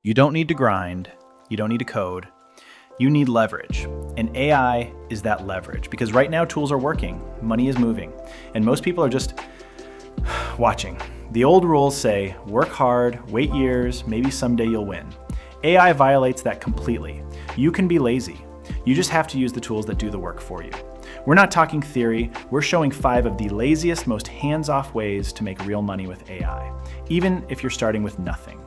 You don't need to grind. You don't need to code. You need leverage. And AI is that leverage because right now tools are working, money is moving, and most people are just watching. The old rules say, work hard, wait years, maybe someday you'll win. AI violates that completely. You can be lazy. You just have to use the tools that do the work for you. We're not talking theory, we're showing 5 of the laziest, most hands-off ways to make real money with AI, even if you're starting with nothing.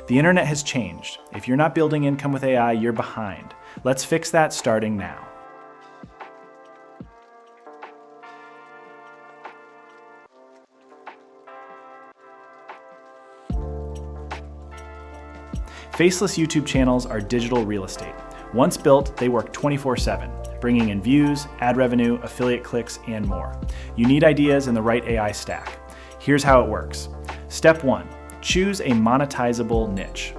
The internet has changed. If you're not building income with AI, you're behind. Let's fix that starting now. Faceless YouTube channels are digital real estate. Once built, they work 24/7, bringing in views, ad revenue, affiliate clicks, and more. You need ideas and the right AI stack. Here's how it works. Step 1, choose a monetizable niche.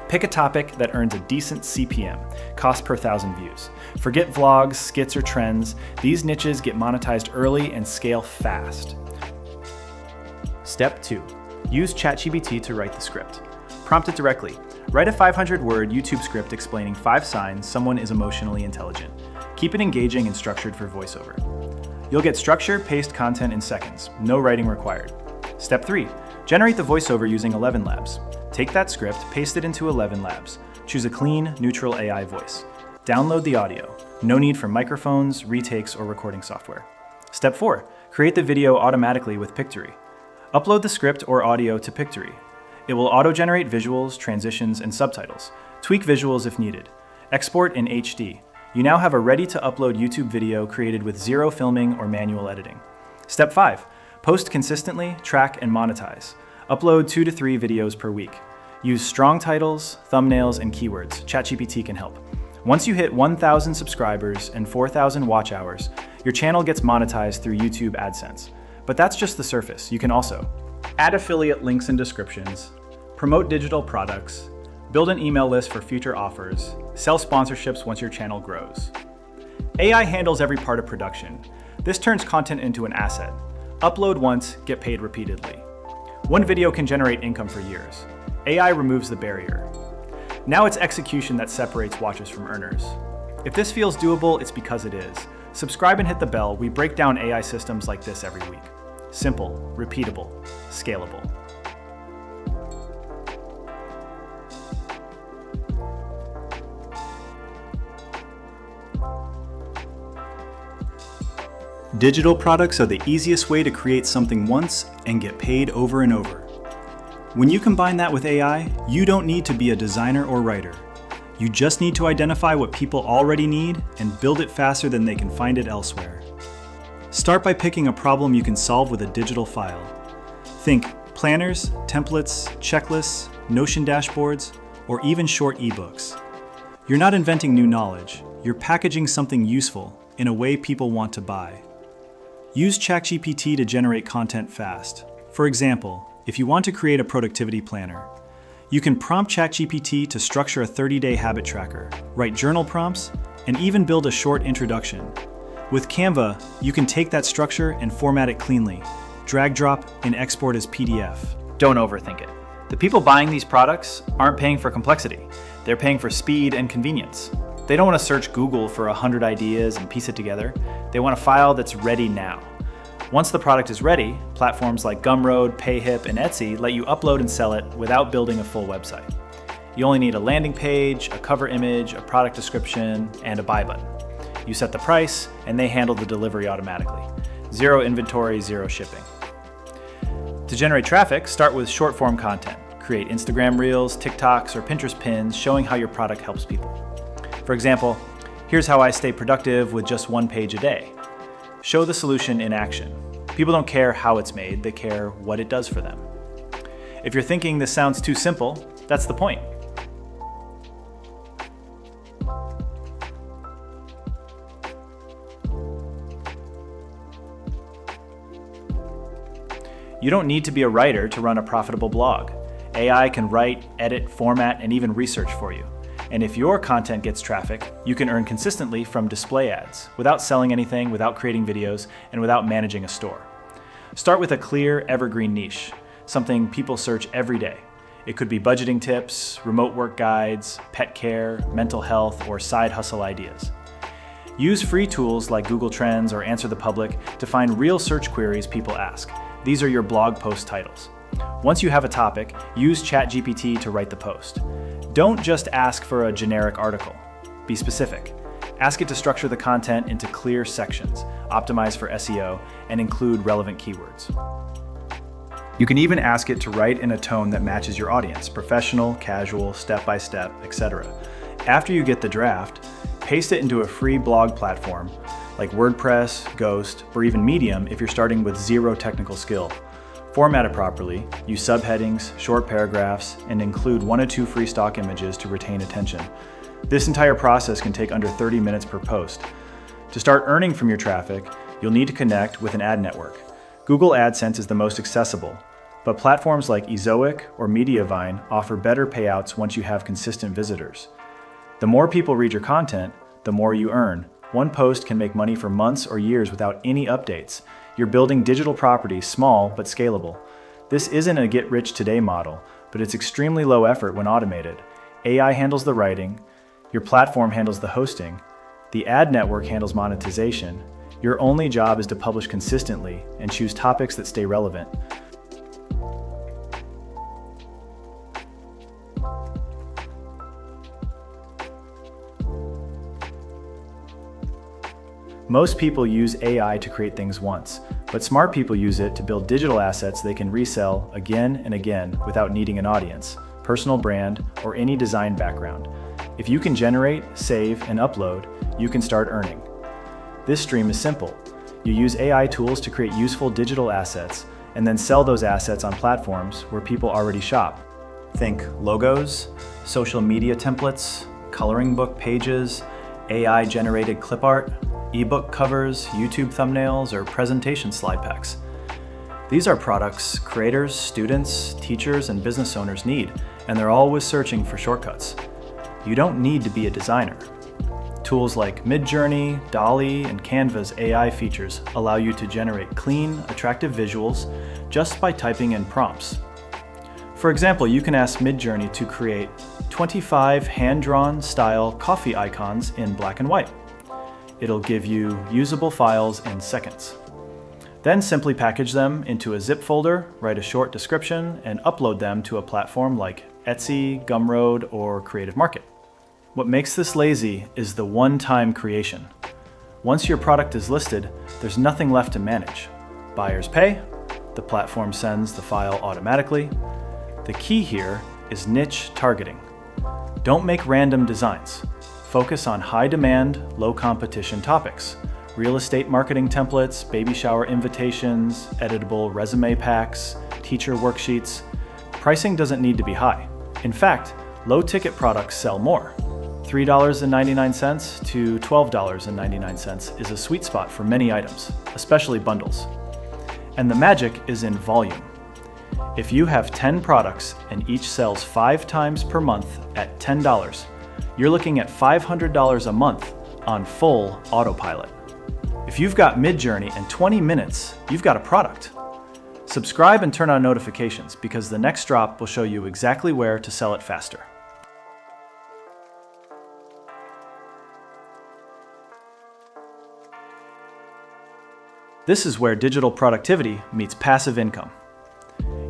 Pick a topic that earns a decent CPM, cost per 1,000 views. Forget vlogs, skits, or trends. These niches get monetized early and scale fast. Step 2, use ChatGPT to write the script. Prompt it directly. Write a 500-word YouTube script explaining 5 signs someone is emotionally intelligent. Keep it engaging and structured for voiceover. You'll get structure-paced content in seconds, no writing required. Step 3, generate the voiceover using ElevenLabs. Take that script, paste it into ElevenLabs. Choose a clean, neutral AI voice. Download the audio. No need for microphones, retakes, or recording software. Step 4, create the video automatically with Pictory. Upload the script or audio to Pictory. It will auto-generate visuals, transitions, and subtitles. Tweak visuals if needed. Export in HD. You now have a ready-to-upload YouTube video created with 0 filming or manual editing. Step 5, post consistently, track, and monetize. Upload 2 to 3 videos per week. Use strong titles, thumbnails, and keywords. ChatGPT can help. Once you hit 1,000 subscribers and 4,000 watch hours, your channel gets monetized through YouTube AdSense. But that's just the surface. You can also add affiliate links and descriptions, promote digital products, build an email list for future offers, sell sponsorships once your channel grows. AI handles every part of production. This turns content into an asset. Upload once, get paid repeatedly. One video can generate income for years. AI removes the barrier. Now it's execution that separates watchers from earners. If this feels doable, it's because it is. Subscribe and hit the bell. We break down AI systems like this every week. Simple, repeatable, scalable. Digital products are the easiest way to create something once and get paid over and over. When you combine that with AI, you don't need to be a designer or writer. You just need to identify what people already need and build it faster than they can find it elsewhere. Start by picking a problem you can solve with a digital file. Think planners, templates, checklists, Notion dashboards, or even short ebooks. You're not inventing new knowledge, you're packaging something useful in a way people want to buy. Use ChatGPT to generate content fast. For example, if you want to create a productivity planner, you can prompt ChatGPT to structure a 30-day habit tracker, write journal prompts, and even build a short introduction. With Canva, you can take that structure and format it cleanly, drag drop, and export as PDF. Don't overthink it. The people buying these products aren't paying for complexity. They're paying for speed and convenience. They don't want to search Google for 100 ideas and piece it together. They want a file that's ready now. Once the product is ready, platforms like Gumroad, Payhip, and Etsy let you upload and sell it without building a full website. You only need a landing page, a cover image, a product description, and a buy button. You set the price, and they handle the delivery automatically. 0 inventory, 0 shipping. To generate traffic, start with short-form content. Create Instagram Reels, TikToks, or Pinterest pins showing how your product helps people. For example, here's how I stay productive with just 1 page a day. Show the solution in action. People don't care how it's made, they care what it does for them. If you're thinking this sounds too simple, that's the point. You don't need to be a writer to run a profitable blog. AI can write, edit, format, and even research for you. And if your content gets traffic, you can earn consistently from display ads, without selling anything, without creating videos, and without managing a store. Start with a clear, evergreen niche, something people search every day. It could be budgeting tips, remote work guides, pet care, mental health, or side hustle ideas. Use free tools like Google Trends or Answer the Public to find real search queries people ask. These are your blog post titles. Once you have a topic, use ChatGPT to write the post. Don't just ask for a generic article. Be specific. Ask it to structure the content into clear sections, optimize for SEO, and include relevant keywords. You can even ask it to write in a tone that matches your audience: professional, casual, step-by-step, etc. After you get the draft, paste it into a free blog platform like WordPress, Ghost, or even Medium if you're starting with zero technical skill. Format it properly, use subheadings, short paragraphs, and include 1 or 2 free stock images to retain attention. This entire process can take under 30 minutes per post. To start earning from your traffic, you'll need to connect with an ad network. Google AdSense is the most accessible, but platforms like Ezoic or Mediavine offer better payouts once you have consistent visitors. The more people read your content, the more you earn. One post can make money for months or years without any updates. You're building digital property, small but scalable. This isn't a get-rich-today model, but it's extremely low effort when automated. AI handles the writing, your platform handles the hosting, the ad network handles monetization. Your only job is to publish consistently and choose topics that stay relevant. Most people use AI to create things once, but smart people use it to build digital assets they can resell again and again without needing an audience, personal brand, or any design background. If you can generate, save, and upload, you can start earning. This stream is simple. You use AI tools to create useful digital assets and then sell those assets on platforms where people already shop. Think logos, social media templates, coloring book pages, AI-generated clip art, ebook covers, YouTube thumbnails, or presentation slide packs. These are products creators, students, teachers, and business owners need, and they're always searching for shortcuts. You don't need to be a designer. Tools like Midjourney, DALL-E, and Canva's AI features allow you to generate clean, attractive visuals just by typing in prompts. For example, you can ask Midjourney to create 25 hand-drawn style coffee icons in black and white. It'll give you usable files in seconds. Then simply package them into a zip folder, write a short description, and upload them to a platform like Etsy, Gumroad, or Creative Market. What makes this lazy is the one-time creation. Once your product is listed, there's nothing left to manage. Buyers pay, the platform sends the file automatically. The key here is niche targeting. Don't make random designs. Focus on high-demand, low-competition topics. Real estate marketing templates, baby shower invitations, editable resume packs, teacher worksheets. Pricing doesn't need to be high. In fact, low-ticket products sell more. $3.99 to $12.99 is a sweet spot for many items, especially bundles. And the magic is in volume. If you have 10 products and each sells 5 times per month at $10, you're looking at $500 a month on full autopilot. If you've got Midjourney in 20 minutes, you've got a product. Subscribe and turn on notifications because the next drop will show you exactly where to sell it faster. This is where digital productivity meets passive income.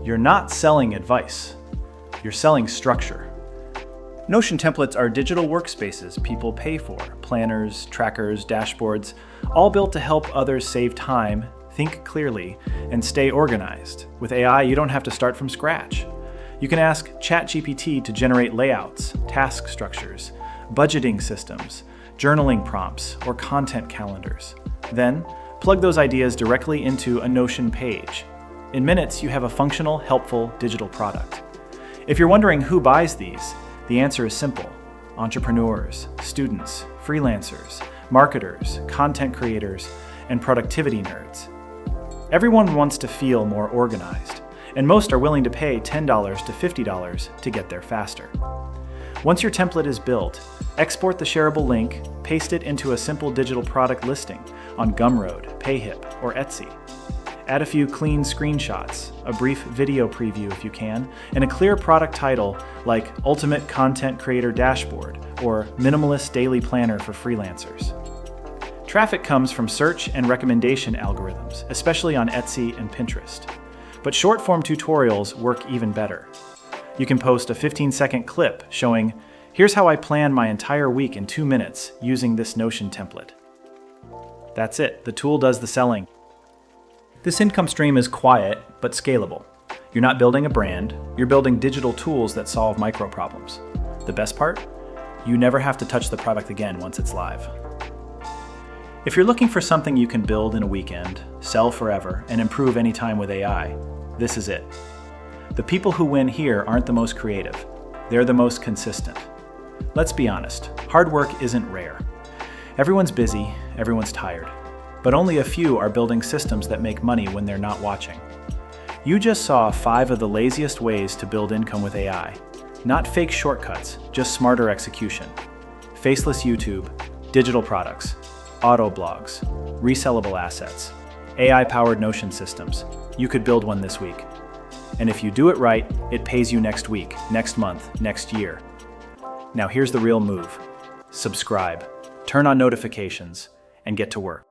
You're not selling advice, you're selling structure. Notion templates are digital workspaces people pay for, planners, trackers, dashboards, all built to help others save time, think clearly, and stay organized. With AI, you don't have to start from scratch. You can ask ChatGPT to generate layouts, task structures, budgeting systems, journaling prompts, or content calendars. Then, plug those ideas directly into a Notion page. In minutes, you have a functional, helpful digital product. If you're wondering who buys these, the answer is simple: entrepreneurs, students, freelancers, marketers, content creators, and productivity nerds. Everyone wants to feel more organized, and most are willing to pay $10 to $50 to get there faster. Once your template is built, export the shareable link, paste it into a simple digital product listing on Gumroad, Payhip, or Etsy. Add a few clean screenshots, a brief video preview if you can, and a clear product title like Ultimate Content Creator Dashboard or Minimalist Daily Planner for Freelancers. Traffic comes from search and recommendation algorithms, especially on Etsy and Pinterest. But short-form tutorials work even better. You can post a 15-second clip showing, "Here's how I plan my entire week in 2 minutes using this Notion template." That's it, the tool does the selling. This income stream is quiet, but scalable. You're not building a brand, you're building digital tools that solve micro problems. The best part? You never have to touch the product again once it's live. If you're looking for something you can build in a weekend, sell forever, and improve anytime with AI, this is it. The people who win here aren't the most creative, they're the most consistent. Let's be honest, hard work isn't rare. Everyone's busy, everyone's tired. But only a few are building systems that make money when they're not watching. You just saw 5 of the laziest ways to build income with AI. Not fake shortcuts, just smarter execution. Faceless YouTube, digital products, auto blogs, resellable assets, AI-powered Notion systems. You could build one this week. And if you do it right, it pays you next week, next month, next year. Now here's the real move. Subscribe, turn on notifications, and get to work.